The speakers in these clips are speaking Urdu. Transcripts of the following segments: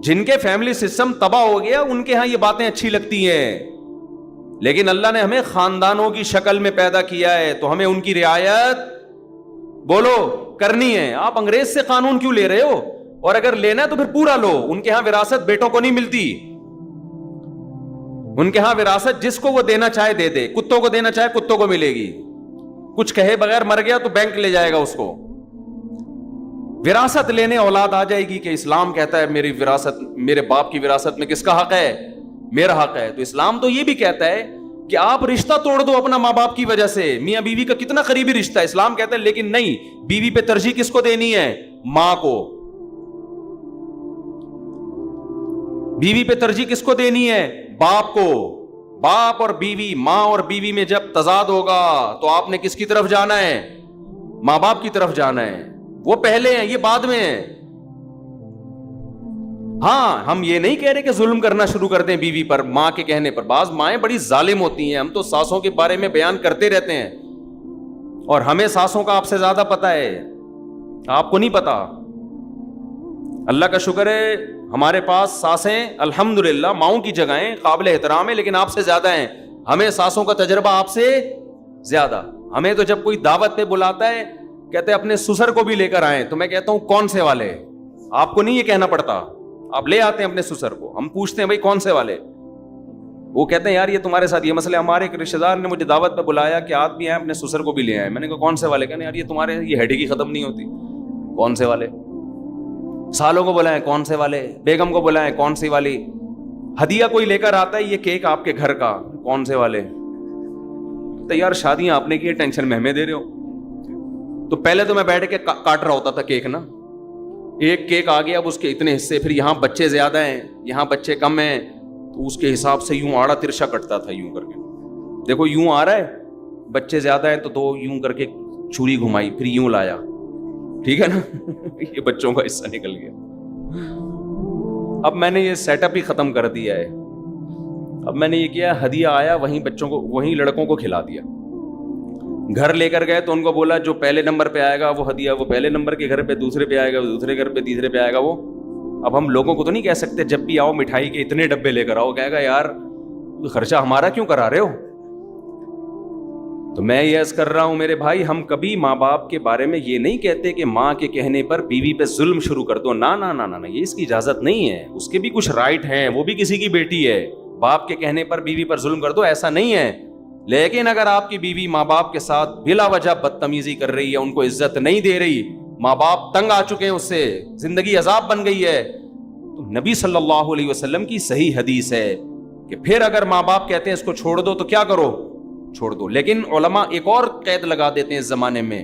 جن کے فیملی سسٹم تباہ ہو گیا ان کے ہاں یہ باتیں اچھی لگتی ہیں، لیکن اللہ نے ہمیں خاندانوں کی شکل میں پیدا کیا ہے تو ہمیں ان کی رعایت بولو کرنی ہے. آپ انگریز سے قانون کیوں لے رہے ہو؟ اور اگر لینا ہے تو پھر پورا لو. ان کے ہاں وراثت بیٹوں کو نہیں ملتی، ان کے ہاں وراثت جس کو وہ دینا چاہے دے دے. کتوں کو دینا چاہے کتوں کو ملے گی، کچھ کہے بغیر مر گیا تو بینک لے جائے گا اس کو. وراثت لینے اولاد آ جائے گی کہ اسلام کہتا ہے میری وراثت، میرے باپ کی وراثت میں کس کا حق ہے؟ میرا حق ہے. تو اسلام تو یہ بھی کہتا ہے کہ آپ رشتہ توڑ دو اپنا ماں باپ کی وجہ سے. میاں بیوی کا کتنا قریبی رشتہ ہے، اسلام کہتا ہے لیکن نہیں، بیوی پہ ترجیح کس کو دینی ہے؟ ماں کو. بیوی پہ ترجیح کس کو دینی ہے؟ باپ کو. باپ اور بیوی، ماں اور بیوی میں جب تضاد ہوگا تو آپ نے کس کی طرف جانا ہے؟ ماں باپ کی طرف جانا ہے. وہ پہلے ہیں، یہ بعد میں ہیں. ہاں ہم یہ نہیں کہہ رہے کہ ظلم کرنا شروع کر دیں بیوی پر ماں کے کہنے پر. بعض مائیں بڑی ظالم ہوتی ہیں، ہم تو ساسوں کے بارے میں بیان کرتے رہتے ہیں اور ہمیں ساسوں کا آپ سے زیادہ پتا ہے، آپ کو نہیں پتا. اللہ کا شکر ہے ہمارے پاس ساسیں الحمدللہ ماؤں کی جگہیں قابل احترام ہے، لیکن آپ سے زیادہ ہیں. ہمیں ساسوں کا تجربہ آپ سے زیادہ. ہمیں تو جب کوئی دعوت پہ بلاتا ہے کہتے ہیں اپنے سسر کو بھی لے کر آئیں، تو میں کہتا ہوں کون سے والے؟ آپ کو نہیں یہ کہنا پڑتا، آپ لے آتے ہیں اپنے سسر کو. ہم پوچھتے ہیں بھائی کون سے والے؟ وہ کہتے ہیں یار یہ تمہارے ساتھ یہ مسئلہ. ہمارے ایک رشتے دار نے مجھے دعوت پہ بلایا کہ آپ بھی آئے اپنے سسر کو بھی لے آئے. میں نے کہا کون سے والے؟ کہنے یار یہ تمہارے یہ ہیڈی کی ختم نہیں ہوتی. کون سے والے؟ سالوں کو بلائیں کون سے والے، بیگم کو بلائیں کون سی والی. ہدیہ کوئی لے کر آتا ہے یہ کیک آپ کے گھر کا، کون سے والے؟ تو یار شادیاں آپ نے کی، ٹینشن میں ہمیں دے رہے ہو. تو پہلے تو میں بیٹھ کے کاٹ رہا ہوتا تھا کیک نا، ایک کیک آ گیا اب اس کے اتنے حصے، پھر یہاں بچے زیادہ ہیں یہاں بچے کم ہیں تو اس کے حساب سے یوں آڑا ترشا کٹتا تھا یوں کر کے. دیکھو یوں آ رہا ہے، بچے زیادہ ہیں تو دو یوں کر کے چھری گھمائی، پھر یوں لایا، ٹھیک ہے نا. یہ بچوں کا حصہ نکل گیا. اب میں نے یہ سیٹ اپ ہی ختم کر دیا ہے. اب میں نے یہ کیا، ہدیہ آیا وہیں بچوں کو وہیں لڑکوں کو کھلا دیا. گھر لے کر گئے تو ان کو بولا جو پہلے نمبر پہ آئے گا وہ ہدیہ وہ پہلے نمبر کے گھر پہ، دوسرے پہ آئے گا وہ دوسرے گھر پہ، تیسرے پہ آئے گا وہ. اب ہم لوگوں کو تو نہیں کہہ سکتے جب بھی آؤ مٹھائی کے اتنے ڈبے لے کر آؤ، کہے گا یار خرچہ ہمارا کیوں کرا رہے ہو. تو میں یہ عرض کر رہا ہوں میرے بھائی، ہم کبھی ماں باپ کے بارے میں یہ نہیں کہتے کہ ماں کے کہنے پر بیوی پہ ظلم شروع کر دو. نا نا نا نا، یہ اس کی اجازت نہیں ہے. اس کے بھی کچھ رائٹ ہیں، وہ بھی کسی کی بیٹی ہے. باپ کے کہنے پر بیوی پر ظلم کر دو ایسا نہیں ہے. لیکن اگر آپ کی بیوی ماں باپ کے ساتھ بلا وجہ بدتمیزی کر رہی ہے، ان کو عزت نہیں دے رہی، ماں باپ تنگ آ چکے ہیں اس سے، زندگی عذاب بن گئی ہے، تو نبی صلی اللہ علیہ وسلم کی صحیح حدیث ہے کہ پھر اگر ماں باپ کہتے ہیں اس کو چھوڑ دو تو کیا کرو؟ چھوڑ دو. لیکن علماء ایک اور قید لگا دیتے ہیں اس زمانے میں،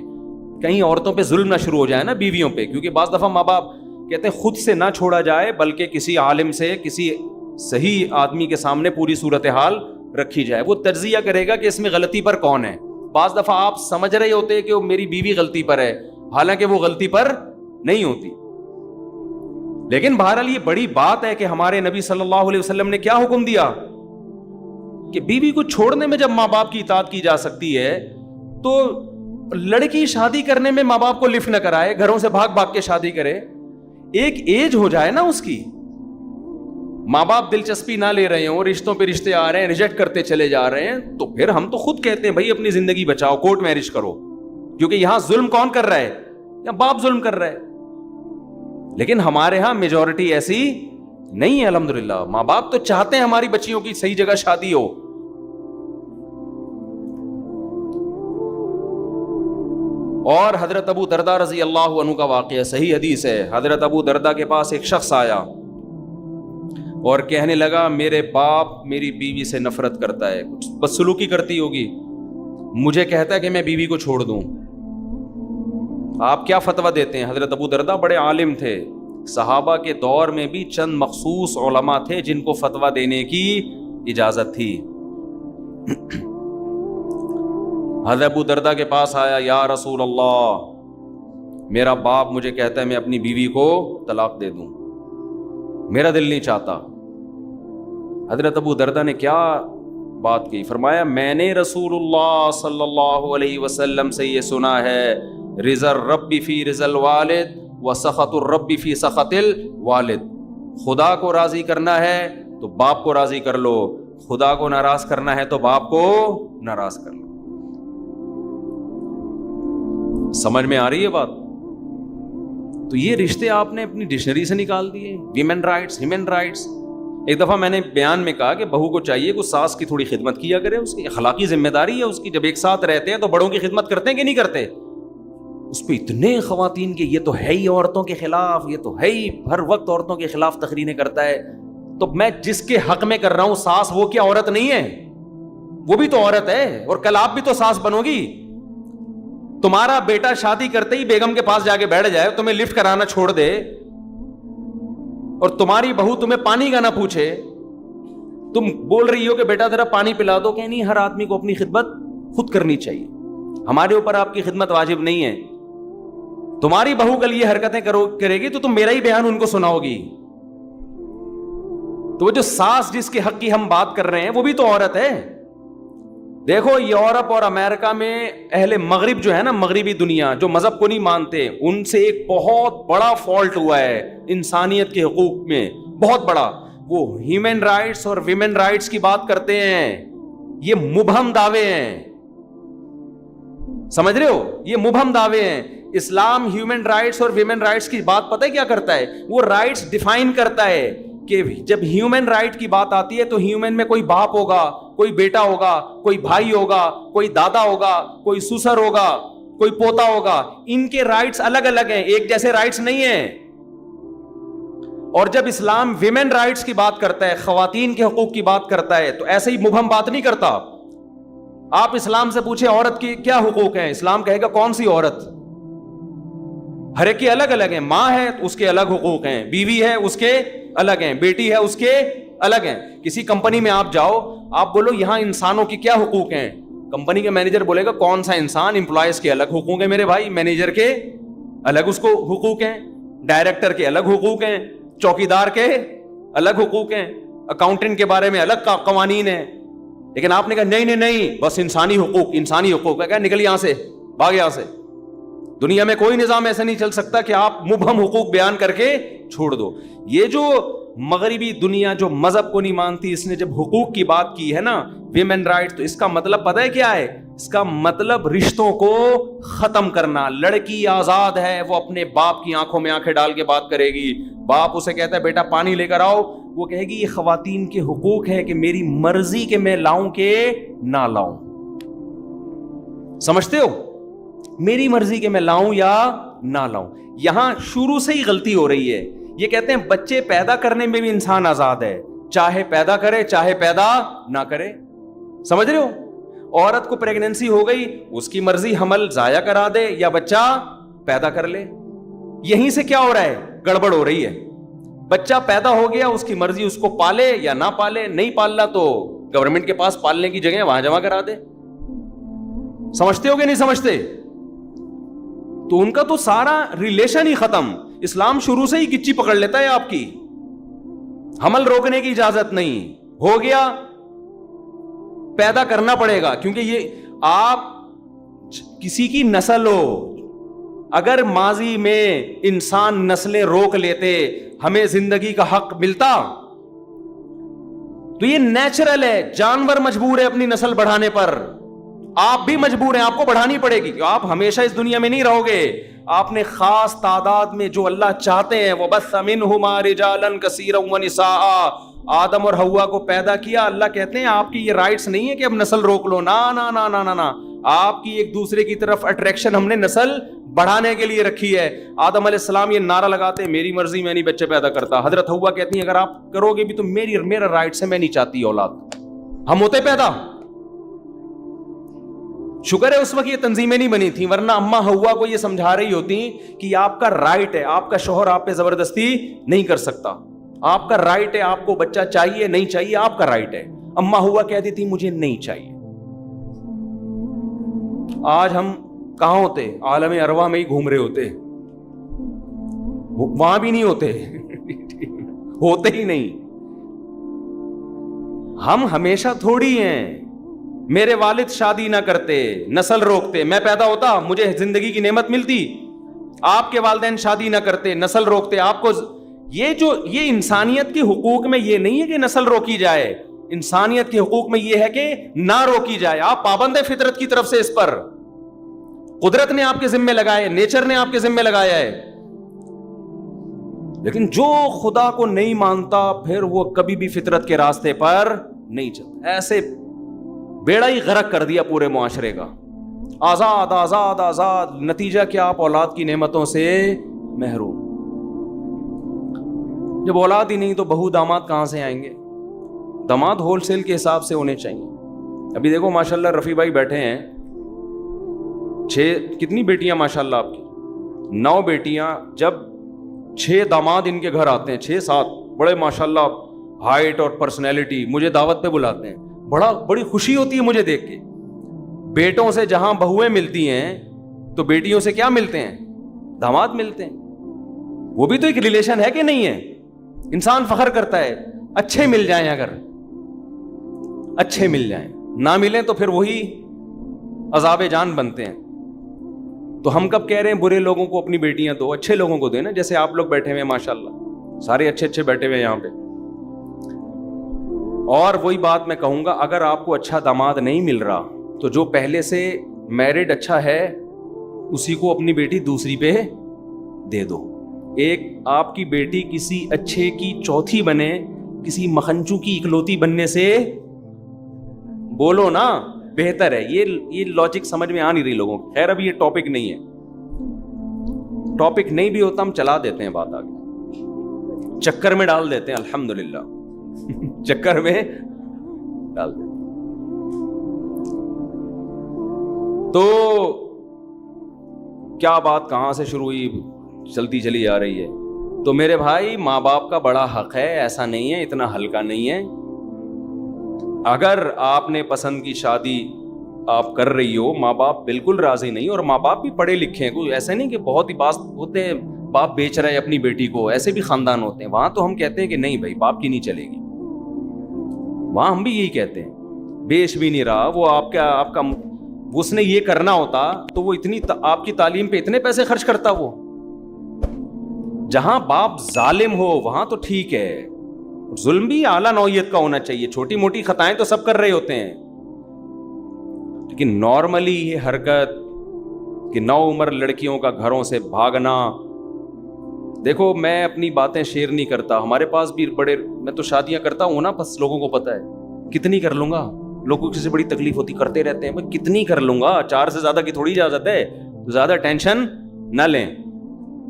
کہیں عورتوں پہ ظلم نہ شروع ہو جائے نا بیویوں پہ، کیونکہ بعض دفعہ ماں باپ کہتے ہیں خود سے نہ چھوڑا جائے بلکہ کسی عالم سے، کسی صحیح آدمی کے سامنے پوری صورتحال رکھی جائے. وہ تجزیہ کرے گا کہ اس میں غلطی پر کون ہے. بعض دفعہ آپ سمجھ رہے ہوتے کہ وہ میری بیوی غلطی پر ہے، حالانکہ وہ غلطی پر نہیں ہوتی. لیکن بہرحال یہ بڑی بات ہے کہ ہمارے نبی صلی اللہ علیہ وسلم نے کیا حکم دیا کہ بیوی کو چھوڑنے میں جب ماں باپ کی اطاعت کی جا سکتی ہے تو لڑکی شادی کرنے میں ماں باپ کو لفٹ نہ کرائے، گھروں سے بھاگ بھاگ کے شادی کرے. ایک ایج ہو جائے نا اس کی، ماں باپ دلچسپی نہ لے رہے ہوں، رشتوں پہ رشتے آ رہے ہیں، ریجیکٹ کرتے چلے جا رہے ہیں، تو پھر ہم تو خود کہتے ہیں بھائی اپنی زندگی بچاؤ، کورٹ میرج کرو. کیونکہ یہاں ظلم کون کر رہا ہے؟ یا باپ ظلم کر رہا ہے. لیکن ہمارے ہاں میجورٹی ایسی نہیں ہے الحمدللہ. ماں باپ تو چاہتے ہیں ہماری بچیوں کی صحیح جگہ شادی ہو. اور حضرت ابو دردہ رضی اللہ عنہ کا واقعہ صحیح حدیث ہے. حضرت ابو دردہ کے پاس ایک شخص آیا اور کہنے لگا میرے باپ میری بیوی سے نفرت کرتا ہے، کچھ بدسلوکی کرتی ہوگی، مجھے کہتا ہے کہ میں بیوی کو چھوڑ دوں، آپ کیا فتویٰ دیتے ہیں؟ حضرت ابو دردہ بڑے عالم تھے، صحابہ کے دور میں بھی چند مخصوص علماء تھے جن کو فتویٰ دینے کی اجازت تھی. حضرت ابو دردہ کے پاس آیا، یا رسول اللہ میرا باپ مجھے کہتا ہے میں اپنی بیوی کو طلاق دے دوں، میرا دل نہیں چاہتا. حضرت ابو دردہ نے کیا بات کی؟ فرمایا میں نے رسول اللہ صلی اللہ علیہ وسلم سے یہ سنا ہے، رضا الرب فی رضا الوالد و سخط الرب فی سخط الوالد. خدا کو راضی کرنا ہے تو باپ کو راضی کر لو, خدا کو ناراض کرنا ہے تو باپ کو ناراض کر لو. سمجھ میں آ رہی ہے بات؟ تو یہ رشتے آپ نے اپنی ڈکشنری سے نکال دیے. Women rights, human rights. ایک دفعہ میں نے بیان میں کہا کہ بہو کو چاہیے کہ ساس کی تھوڑی خدمت کیا کرے, اس کی اخلاقی ذمہ داری ہے اس کی. جب ایک ساتھ رہتے ہیں تو بڑوں کی خدمت کرتے ہیں کہ نہیں کرتے؟ اس پہ اتنے خواتین کے یہ تو ہے ہی عورتوں کے خلاف, یہ تو ہے ہی ہر وقت عورتوں کے خلاف تقریریں کرتا ہے. تو میں جس کے حق میں کر رہا ہوں ساس, وہ کیا عورت نہیں ہے؟ وہ بھی تو عورت ہے, اور کل آپ بھی تو ساس بنو گی. تمہارا بیٹا شادی کرتے ہی بیگم کے پاس جا کے بیٹھ جائے, تمہیں لفٹ کرانا چھوڑ دے, اور تمہاری بہو تمہیں پانی کا نہ پوچھے, تم بول رہی ہو کہ بیٹا ذرا پانی پلا دو, کہ نہیں ہر آدمی کو اپنی خدمت خود کرنی چاہیے, ہمارے اوپر آپ کی خدمت واجب نہیں ہے. تمہاری بہو کل یہ حرکتیں کرے گی تو تم میرا ہی بیان ان کو سناؤ گی. تو وہ جو ساس جس کے حق کی ہم بات کر رہے ہیں وہ بھی تو عورت ہے. دیکھو یورپ اور امریکہ میں اہل مغرب جو ہے نا, مغربی دنیا جو مذہب کو نہیں مانتے, ان سے ایک بہت بڑا فالٹ ہوا ہے انسانیت کے حقوق میں, بہت بڑا. وہ ہیومن رائٹس اور ویمن رائٹس کی بات کرتے ہیں, یہ مبہم دعوے ہیں, سمجھ رہے ہو, یہ مبہم دعوے ہیں. اسلام ہیومن رائٹس اور ویمن رائٹس کی بات پتہ ہے کیا کرتا ہے؟ وہ رائٹس ڈیفائن کرتا ہے کہ جب ہیومن رائٹ کی بات آتی ہے تو ہیومن میں کوئی باپ ہوگا, کوئی بیٹا ہوگا, کوئی بھائی ہوگا, کوئی دادا ہوگا, کوئی سسر ہوگا, کوئی پوتا ہوگا. ان کے رائٹس الگ الگ ہیں, ایک جیسے رائٹس نہیں ہیں. اور جب اسلام ویمن رائٹس کی بات کرتا ہے, خواتین کے حقوق کی بات کرتا ہے, تو ایسے ہی مبہم بات نہیں کرتا. آپ اسلام سے پوچھیں عورت کی کیا حقوق ہیں, اسلام کہے گا کون سی عورت؟ ہر ایک کے الگ الگ ہیں. ماں ہے اس کے الگ حقوق ہیں, بیوی ہے اس کے الگ ہیں, بیٹی ہے اس کے الگ ہیں. کسی کمپنی میں آپ جاؤ, آپ بولو یہاں انسانوں کی کیا حقوق ہیں, کمپنی کے مینیجر بولے گا کون سا انسان, امپلائیز کے الگ حقوق ہیں میرے بھائی, مینیجر کے الگ اس کو حقوق ہیں, ڈائریکٹر کے الگ حقوق ہیں, چوکیدار کے الگ حقوق ہیں, اکاؤنٹنٹ کے بارے میں الگ قوانین ہیں. لیکن آپ نے کہا نہیں نہیں نہیں, بس انسانی حقوق, انسانی حقوق ہے, کیا نکل یہاں سے, بھاگ یہاں سے. دنیا میں کوئی نظام ایسا نہیں چل سکتا کہ آپ مبہم حقوق بیان کر کے چھوڑ دو. یہ جو مغربی دنیا جو مذہب کو نہیں مانتی, اس نے جب حقوق کی بات کی ہے نا, ویمن رائٹ, تو اس کا مطلب پتہ ہے کیا ہے؟ اس کا مطلب رشتوں کو ختم کرنا. لڑکی آزاد ہے, وہ اپنے باپ کی آنکھوں میں آنکھیں ڈال کے بات کرے گی. باپ اسے کہتا ہے بیٹا پانی لے کر آؤ, وہ کہے گی یہ خواتین کے حقوق ہے کہ میری مرضی کہ میں لاؤں کہ نہ لاؤں. سمجھتے ہو؟ میری مرضی کہ میں لاؤں یا نہ لاؤں. یہاں شروع سے ہی غلطی ہو رہی ہے. یہ کہتے ہیں بچے پیدا کرنے میں بھی انسان آزاد ہے, چاہے پیدا کرے چاہے پیدا نہ کرے. سمجھ رہے ہو؟ عورت کو پریگننسی ہو گئی, اس کی مرضی حمل ضائع کرا دے یا بچہ پیدا کر لے. یہیں سے کیا ہو رہا ہے؟ گڑبڑ ہو رہی ہے. بچہ پیدا ہو گیا, اس کی مرضی اس کو پالے یا نہ پالے, نہیں پالنا تو گورنمنٹ کے پاس پالنے کی جگہ وہاں جمع کرا دے. سمجھتے ہو کہ نہیں سمجھتے؟ تو ان کا تو سارا ریلیشن ہی ختم. اسلام شروع سے ہی گچی پکڑ لیتا ہے آپ کی, حمل روکنے کی اجازت نہیں. ہو گیا پیدا کرنا پڑے گا, کیونکہ یہ آپ کسی کی نسل ہو. اگر ماضی میں انسان نسلیں روک لیتے, ہمیں زندگی کا حق ملتا, تو یہ نیچرل ہے. جانور مجبور ہے اپنی نسل بڑھانے پر, آپ بھی مجبور ہیں, آپ کو بڑھانی پڑے گی. آپ ہمیشہ اس دنیا میں نہیں رہو گے. آپ نے خاص تعداد میں جو اللہ چاہتے ہیں, وَبَثَّ مِنْهُمَا رِجَالًا كَثِيرًا وَنِسَاءً, آدم اور حوا کو پیدا کیا. اللہ کہتے ہیں آپ کی یہ رائٹس نہیں ہے کہ اب نسل روک لو, نا نا نا نا نا, آپ کی ایک دوسرے کی طرف اٹریکشن ہم نے نسل بڑھانے کے لیے رکھی ہے. آدم علیہ السلام یہ نعرہ لگاتے ہیں میری مرضی, میں نہیں بچے پیدا کرتا. حضرت حوا کہتی ہیں اگر آپ کرو گے بھی تو میرا رائٹس ہے, میں نہیں چاہتی اولاد. ہم ہوتے پیدا. شکر ہے اس وقت یہ تنظیمیں نہیں بنی تھیں, ورنہ اما حوا کو یہ سمجھا رہی ہوتی کہ یہ آپ کا رائٹ ہے, آپ کا شوہر آپ پہ زبردستی نہیں کر سکتا, آپ کا رائٹ ہے, آپ کو بچہ چاہیے نہیں چاہیے آپ کا رائٹ ہے. اما حوا کہتی تھی مجھے نہیں چاہیے. آج ہم کہاں ہوتے؟ عالم ارواح میں ہی گھوم رہے ہوتے, وہاں بھی نہیں ہوتے ہوتے ہی نہیں. ہم ہمیشہ تھوڑی ہیں. میرے والد شادی نہ کرتے, نسل روکتے, میں پیدا ہوتا, مجھے زندگی کی نعمت ملتی. آپ کے والدین شادی نہ کرتے, نسل روکتے, آپ کو یہ انسانیت کے حقوق میں یہ نہیں ہے کہ نسل روکی جائے، انسانیت کے حقوق میں یہ ہے کہ نہ روکی جائے. آپ پابند ہے فطرت کی طرف سے، اس پر قدرت نے آپ کے ذمے لگایا ہے، نیچر نے آپ کے ذمے لگایا ہے. لیکن جو خدا کو نہیں مانتا پھر وہ کبھی بھی فطرت کے راستے پر نہیں چلتا. ایسے بیڑا ہی غرق کر دیا پورے معاشرے کا. آزاد آزاد آزاد، نتیجہ کیا؟ آپ اولاد کی نعمتوں سے محروم. جب اولاد ہی نہیں تو بہو داماد کہاں سے آئیں گے؟ داماد ہول سیل کے حساب سے ہونے چاہیے. ابھی دیکھو ماشاءاللہ رفیع بھائی بیٹھے ہیں، 6 کتنی بیٹیاں ماشاءاللہ آپ کی؟ 9 بیٹیاں. جب 6 داماد ان کے گھر آتے ہیں، 6-7 بڑے ماشاءاللہ ہائٹ اور پرسنالٹی، مجھے دعوت پہ بلاتے ہیں، بڑی خوشی ہوتی ہے مجھے دیکھ کے. بیٹوں سے جہاں بہویں ملتی ہیں تو بیٹیوں سے کیا ملتے ہیں؟ داماد ملتے ہیں. وہ بھی تو ایک ریلیشن ہے کہ نہیں ہے؟ انسان فخر کرتا ہے اچھے مل جائیں، اگر اچھے مل جائیں، نہ ملیں تو پھر وہی عذاب جان بنتے ہیں. تو ہم کب کہہ رہے ہیں برے لوگوں کو اپنی بیٹیاں دو، اچھے لوگوں کو دیں نا. جیسے آپ لوگ بیٹھے ہوئے ہیں ماشاءاللہ، سارے اچھے اچھے بیٹھے ہوئے یہاں پہ. اور وہی بات میں کہوں گا، اگر آپ کو اچھا داماد نہیں مل رہا تو جو پہلے سے میرڈ اچھا ہے اسی کو اپنی بیٹی دوسری پہ دے دو. ایک آپ کی بیٹی کسی اچھے کی چوتھی بنے کسی مکھنچو کی اکلوتی بننے سے، بولو نا، بہتر ہے. یہ لاجک سمجھ میں آ نہیں رہی لوگوں کو. خیر اب یہ ٹاپک نہیں ہے، ٹاپک نہیں بھی ہوتا ہم چلا دیتے ہیں بات آگے، چکر میں ڈال دیتے ہیں. الحمدللہ چکر میں ڈال دیتے. تو کیا بات کہاں سے شروع ہوئی، چلتی چلی آ رہی ہے. تو میرے بھائی ماں باپ کا بڑا حق ہے، ایسا نہیں ہے، اتنا ہلکا نہیں ہے. اگر آپ نے پسند کی شادی آپ کر رہی ہو، ماں باپ بالکل راضی نہیں، اور ماں باپ بھی پڑھے لکھے ہیں، کوئی ایسا نہیں کہ بہت ہی باس ہوتے ہیں باپ بیچ رہا ہے اپنی بیٹی کو، ایسے بھی خاندان ہوتے ہیں. وہاں تو ہم کہتے ہیں کہ نہیں بھائی باپ کی نہیں چلے گی. وہاں ہم بھی یہی کہتے ہیں، بیچ بھی نہیں رہا وہ آپ کا اس نے یہ کرنا ہوتا تو وہ اتنی آپ کی تعلیم پہ اتنے پیسے خرچ کرتا. وہ جہاں باپ ظالم ہو وہاں تو ٹھیک ہے، ظلم بھی اعلیٰ نوعیت کا ہونا چاہیے. چھوٹی موٹی خطائیں تو سب کر رہے ہوتے ہیں، لیکن نارملی یہ حرکت کہ 9 عمر لڑکیوں کا گھروں سے بھاگنا. دیکھو میں اپنی باتیں شیئر نہیں کرتا، ہمارے پاس بھی میں تو شادیاں کرتا ہوں نا، بس لوگوں کو پتا ہے کتنی کر لوں گا. لوگوں کی سے بڑی تکلیف ہوتی، کرتے رہتے ہیں، میں کتنی کر لوں گا، 4 سے زیادہ کی تھوڑی اجازت ہے، تو زیادہ ٹینشن نہ لیں.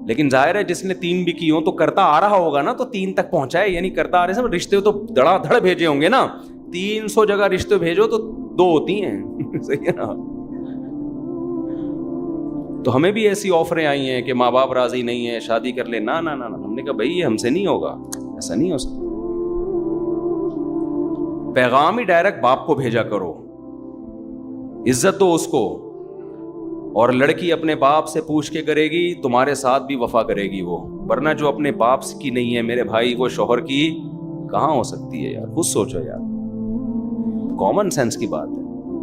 لیکن ظاہر ہے جس نے 3 بھی کی ہوں تو کرتا آ رہا ہوگا نا، تو 3 تک پہنچائے، یعنی کرتا آ رہے ہیں. رشتے تو دڑا دھڑ بھیجے ہوں گے نا، 300 جگہ رشتے بھیجو تو 2 ہوتی ہیں صحیح ہے نا. تو ہمیں بھی ایسی آفریں آئی ہیں کہ ماں باپ راضی نہیں ہے، شادی کر لے. نہ نہ نہ، ہم نے کہا بھائی یہ ہم سے نہیں ہوگا، ایسا نہیں ہو سکتا. پیغام ہی ڈائریکٹ باپ کو بھیجا کرو، عزت دو اس کو. اور لڑکی اپنے باپ سے پوچھ کے کرے گی تمہارے ساتھ بھی وفا کرے گی وہ، ورنہ جو اپنے باپ کی نہیں ہے میرے بھائی وہ شوہر کی کہاں ہو سکتی ہے یار. خود سوچو یار، کامن سینس کی بات ہے.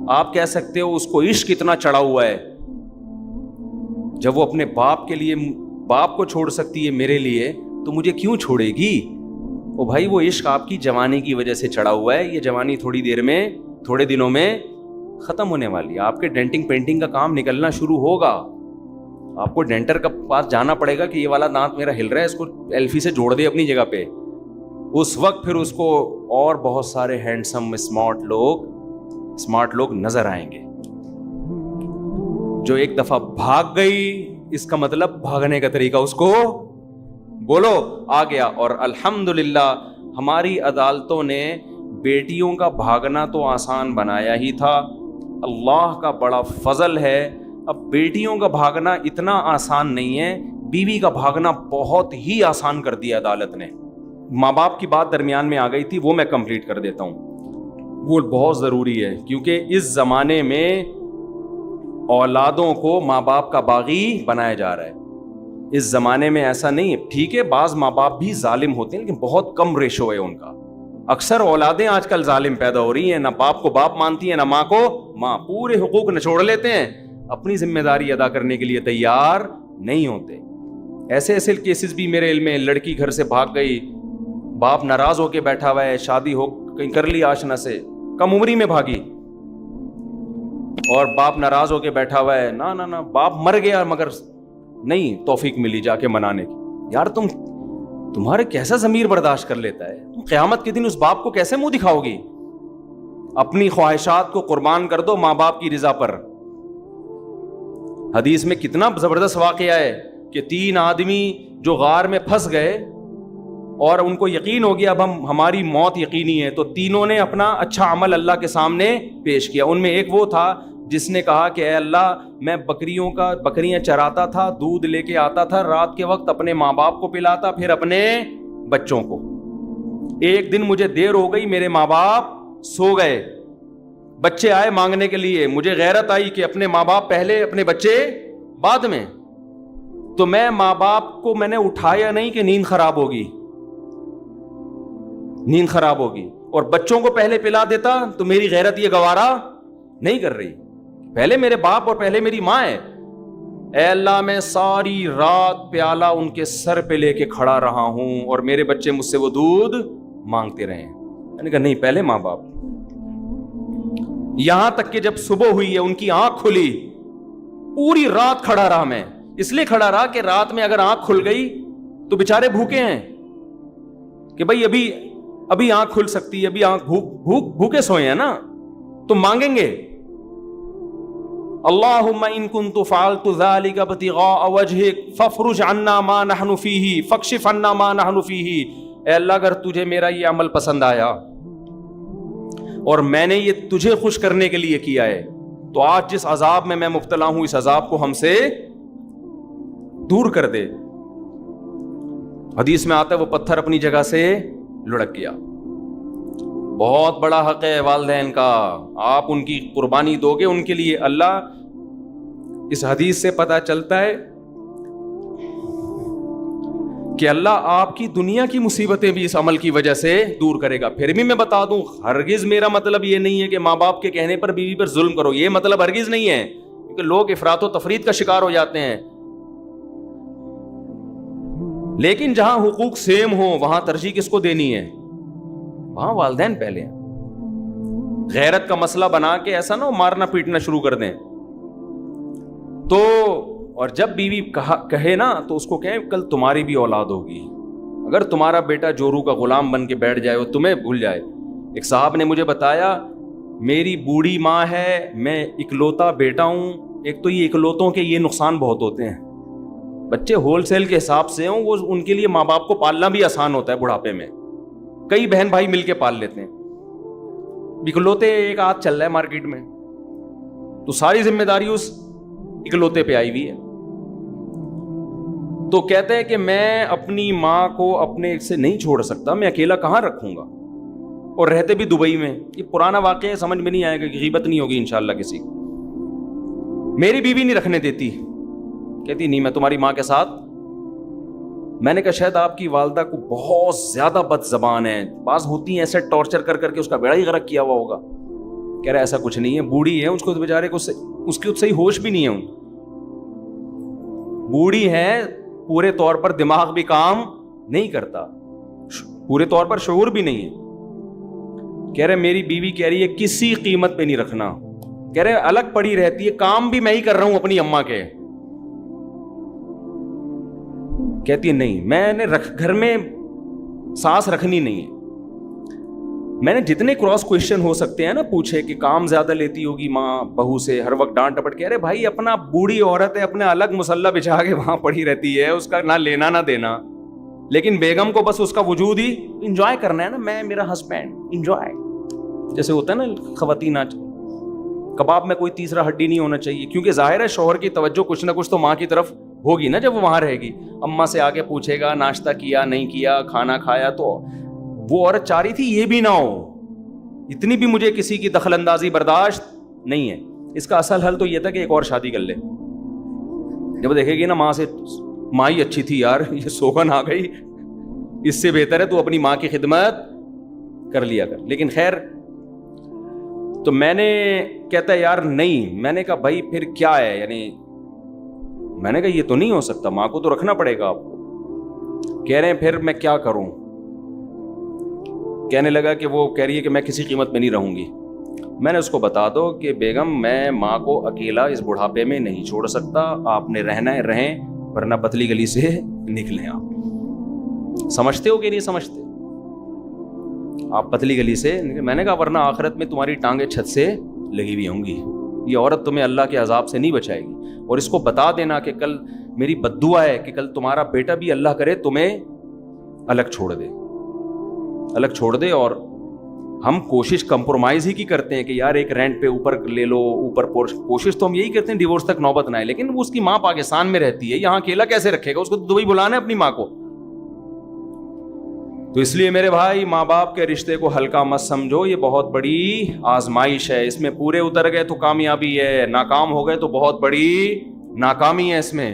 آپ کہہ سکتے ہو اس کو عشق اتنا چڑھا ہوا ہے، جب وہ اپنے باپ کے لیے باپ کو چھوڑ سکتی ہے میرے لیے تو مجھے کیوں چھوڑے گی. او بھائی وہ عشق آپ کی جوانی کی وجہ سے چڑھا ہوا ہے. یہ جوانی تھوڑی دیر میں، تھوڑے دنوں میں ختم ہونے والی ہے. آپ کے ڈینٹنگ پینٹنگ کا کام نکلنا شروع ہوگا. آپ کو ڈینٹر کے پاس جانا پڑے گا کہ یہ والا دانت میرا ہل رہا ہے، اس کو ایلفی سے جوڑ دے اپنی جگہ پہ. اس وقت پھر اس کو اور بہت سارے ہینڈسم اسمارٹ لوگ نظر آئیں گے. جو ایک دفعہ بھاگ گئی، اس کا مطلب بھاگنے کا طریقہ اس کو بولو آ گیا. اور الحمدللہ ہماری عدالتوں نے بیٹیوں کا بھاگنا تو آسان بنایا ہی تھا. اللہ کا بڑا فضل ہے، اب بیٹیوں کا بھاگنا اتنا آسان نہیں ہے، بیوی کا بھاگنا بہت ہی آسان کر دیا عدالت نے. ماں باپ کی بات درمیان میں آ گئی تھی، وہ میں کمپلیٹ کر دیتا ہوں، وہ بہت ضروری ہے. کیونکہ اس زمانے میں اولادوں کو ماں باپ کا باغی بنایا جا رہا ہے. اس زمانے میں ایسا نہیں ہے. ٹھیک ہے بعض ماں باپ بھی ظالم ہوتے ہیں لیکن بہت کم ریشو ہے ان کا. اکثر اولادیں آج کل ظالم پیدا ہو رہی ہیں، نہ باپ کو باپ مانتی ہیں نہ ماں کو ماں. پورے حقوق نچوڑ لیتے ہیں، اپنی ذمہ داری ادا کرنے کے لیے تیار نہیں ہوتے. ایسے ایسے کیسز بھی میرے علم میں، لڑکی گھر سے بھاگ گئی، باپ ناراض ہو کے بیٹھا ہوا ہے، شادی ہو کہیں کر لی آشنا سے، کم عمری میں بھاگی، اور باپ ناراض ہو کے بیٹھا ہوا ہے، نہ باپ مر گیا مگر نہیں توفیق ملی جا کے منانے کی. یار تمہارے کیسا ضمیر برداشت کر لیتا ہے؟ تم قیامت کے دن اس باپ کو کیسے منہ دکھاؤ گی؟ اپنی خواہشات کو قربان کر دو ماں باپ کی رضا پر. حدیث میں کتنا زبردست واقعہ ہے کہ 3 آدمی جو غار میں پھنس گئے اور ان کو یقین ہو گیا اب ہماری موت یقینی ہے، تو تینوں نے اپنا اچھا عمل اللہ کے سامنے پیش کیا. ان میں ایک وہ تھا جس نے کہا کہ اے اللہ، میں بکریاں چراتا تھا، دودھ لے کے آتا تھا، رات کے وقت اپنے ماں باپ کو پلاتا، پھر اپنے بچوں کو. ایک دن مجھے دیر ہو گئی، میرے ماں باپ سو گئے، بچے آئے مانگنے کے لیے، مجھے غیرت آئی کہ اپنے ماں باپ پہلے، اپنے بچے بعد میں. تو میں ماں باپ کو میں نے اٹھایا نہیں کہ نیند خراب ہوگی، اور بچوں کو پہلے پلا دیتا تو میری غیرت یہ گوارا نہیں کر رہی. پہلے میرے باپ اور پہلے میری ماں ہے. اے اللہ، میں ساری رات پیالہ ان کے سر پہ لے کے کھڑا رہا ہوں اور میرے بچے مجھ سے وہ دودھ مانگتے رہے. میں نے کہا نہیں، پہلے ماں باپ. یہاں تک کہ جب صبح ہوئی ہے، ان کی آنکھ کھلی، پوری رات کھڑا رہا. میں اس لیے کھڑا رہا کہ رات میں اگر آنکھ کھل گئی تو بیچارے بھوکے ہیں کہ بھائی ابھی آنکھ کھل سکتی ہے، ابھی آنکھ بھوکے سوئے ہیں نا، تو مانگیں گے. اللہم ان کنت فعلت ذلک ابتغاء وجہک فافرج عنا ما نحن فیہ فاکشف عنا ما نحن فیہ. اے اللہ، اگر تجھے میرا یہ عمل پسند آیا اور میں نے یہ تجھے خوش کرنے کے لیے کیا ہے، تو آج جس عذاب میں مبتلا ہوں اس عذاب کو ہم سے دور کر دے. حدیث میں آتا ہے وہ پتھر اپنی جگہ سے لڑک گیا. بہت بڑا حق ہے والدین کا، آپ ان کی قربانی دو گے ان کے لیے. اللہ، اس حدیث سے پتہ چلتا ہے کہ اللہ آپ کی دنیا کی مصیبتیں بھی اس عمل کی وجہ سے دور کرے گا. پھر بھی میں بتا دوں، ہرگز میرا مطلب یہ نہیں ہے کہ ماں باپ کے کہنے پر بیوی پر ظلم کرو، یہ مطلب ہرگز نہیں ہے، کیونکہ لوگ افراط و تفریط کا شکار ہو جاتے ہیں. لیکن جہاں حقوق سیم ہوں وہاں ترجیح کس کو دینی ہے؟ وہاں والدین پہلے ہیں. غیرت کا مسئلہ بنا کے ایسا نہ ہو مارنا پیٹنا شروع کر دیں. تو اور جب بیوی کہے نا تو اس کو کہیں کل تمہاری بھی اولاد ہوگی. اگر تمہارا بیٹا جورو کا غلام بن کے بیٹھ جائے اور تمہیں بھول جائے. ایک صاحب نے مجھے بتایا، میری بوڑھی ماں ہے، میں اکلوتا بیٹا ہوں. ایک تو یہ اکلوتوں کے یہ نقصان بہت ہوتے ہیں، بچے ہول سیل کے حساب سے ہوں، وہ ان کے لیے ماں باپ کو پالنا بھی آسان ہوتا ہے. بڑھاپے میں کئی بہن بھائی مل کے پال لیتے ہیں. اکلوتے ایک آدھ چل رہا ہے مارکیٹ میں، تو ساری ذمہ داری اس اکلوتے پہ آئی ہوئی ہے. تو کہتے ہیں کہ میں اپنی ماں کو اپنے سے نہیں چھوڑ سکتا، میں اکیلا کہاں رکھوں گا، اور رہتے بھی دبئی میں. یہ پرانا واقعہ ہے، سمجھ میں نہیں آئے گا کہ غیبت نہیں ہوگی انشاءاللہ کسی کو. میری بیوی نہیں رکھنے دیتی، کہتی نہیں میں تمہاری ماں کے ساتھ. میں نے کہا شاید آپ کی والدہ کو بہت زیادہ بد زبان ہے، بعض ہوتی ہیں ایسے ٹارچر کر کر کے اس کا بیڑا ہی غرق کیا ہوا ہوگا. کہہ رہا ایسا کچھ نہیں ہے، بوڑھی ہے، اس کو بیچارے کو اس کی صحیح ہوش بھی نہیں ہے. بوڑھی ہے، پورے طور پر دماغ بھی کام نہیں کرتا، پورے طور پر شعور بھی نہیں ہے. کہہ رہے میری بیوی کہہ رہی ہے کسی قیمت پہ نہیں رکھنا. کہہ رہے الگ پڑی رہتی ہے، کام بھی میں ہی کر رہا ہوں اپنی اماں کے. کہتی ہے نہیں، میں نے گھر میں سانس رکھنی نہیں ہے. میں نے جتنے کراس کوشچن ہو سکتے ہیں نا پوچھے کہ کام زیادہ لیتی ہوگی ماں بہو سے، ہر وقت ڈانٹ ڈپٹ. کہہ رہے بھائی اپنا بوڑھی عورت ہے، اپنا الگ مسلح بچھا کے وہاں پڑی رہتی ہے، اس کا نہ لینا نہ دینا، لیکن بیگم کو بس اس کا وجود ہی انجوائے کرنا ہے نا. میں میرا ہسبینڈ انجوائے، جیسے ہوتا ہے نا خواتین آج کباب میں کوئی تیسرا ہڈی نہیں ہونا چاہیے، کیونکہ ظاہر ہے شوہر کی توجہ کچھ نہ کچھ تو ماں کی طرف ہوگی نا جب وہ وہاں رہے گی. اماں سے آگے پوچھے گا ناشتہ کیا نہیں کیا، کھانا کھایا، تو وہ عورت چاہ رہی تھی یہ بھی نہ ہو. اتنی بھی مجھے کسی کی دخل اندازی برداشت نہیں ہے. اس کا اصل حل تو یہ تھا کہ ایک اور شادی کر لے. جب دیکھے گی نا ماں سے، ماں ہی اچھی تھی یار، یہ سوگن آ گئی، اس سے بہتر ہے تو اپنی ماں کی خدمت کر لیا کر. لیکن خیر، تو میں نے کہتا ہے یار نہیں. میں نے کہا بھائی پھر کیا ہے، یعنی میں نے کہا یہ تو نہیں ہو سکتا, ماں کو تو رکھنا پڑے گا آپ کو. کہہ رہے ہیں پھر میں کیا کروں. کہنے لگا کہ وہ کہہ رہی ہے کہ میں کسی قیمت میں نہیں رہوں گی. میں نے اس کو بتا دو کہ بیگم میں ماں کو اکیلا اس بڑھاپے میں نہیں چھوڑ سکتا, آپ نے رہنا ہے رہیں, ورنہ پتلی گلی سے نکلیں. آپ سمجھتے ہو کہ نہیں سمجھتے؟ آپ پتلی گلی سے. میں نے کہا ورنہ آخرت میں تمہاری ٹانگیں چھت سے لگی ہوئی ہوں گی. یہ عورت تمہیں اللہ کے عذاب سے نہیں بچائے گی. اور اس کو بتا دینا کہ کل میری بد دعا ہے کہ کل تمہارا بیٹا بھی اللہ کرے تمہیں الگ چھوڑ دے. اور ہم کوشش کمپرومائز ہی کی کرتے ہیں کہ یار ایک رینٹ پہ اوپر لے لو, اوپر کوشش تو ہم یہی کرتے ہیں ڈیورس تک نوبت نہ آئے. لیکن اس کی ماں پاکستان میں رہتی ہے, یہاں اکیلا کیسے رکھے گا, اس کو دبئی بلانا ہے اپنی ماں کو. تو اس لیے میرے بھائی ماں باپ کے رشتے کو ہلکا مت سمجھو, یہ بہت بڑی آزمائش ہے. اس میں پورے اتر گئے تو کامیابی ہے, ناکام ہو گئے تو بہت بڑی ناکامی ہے اس میں.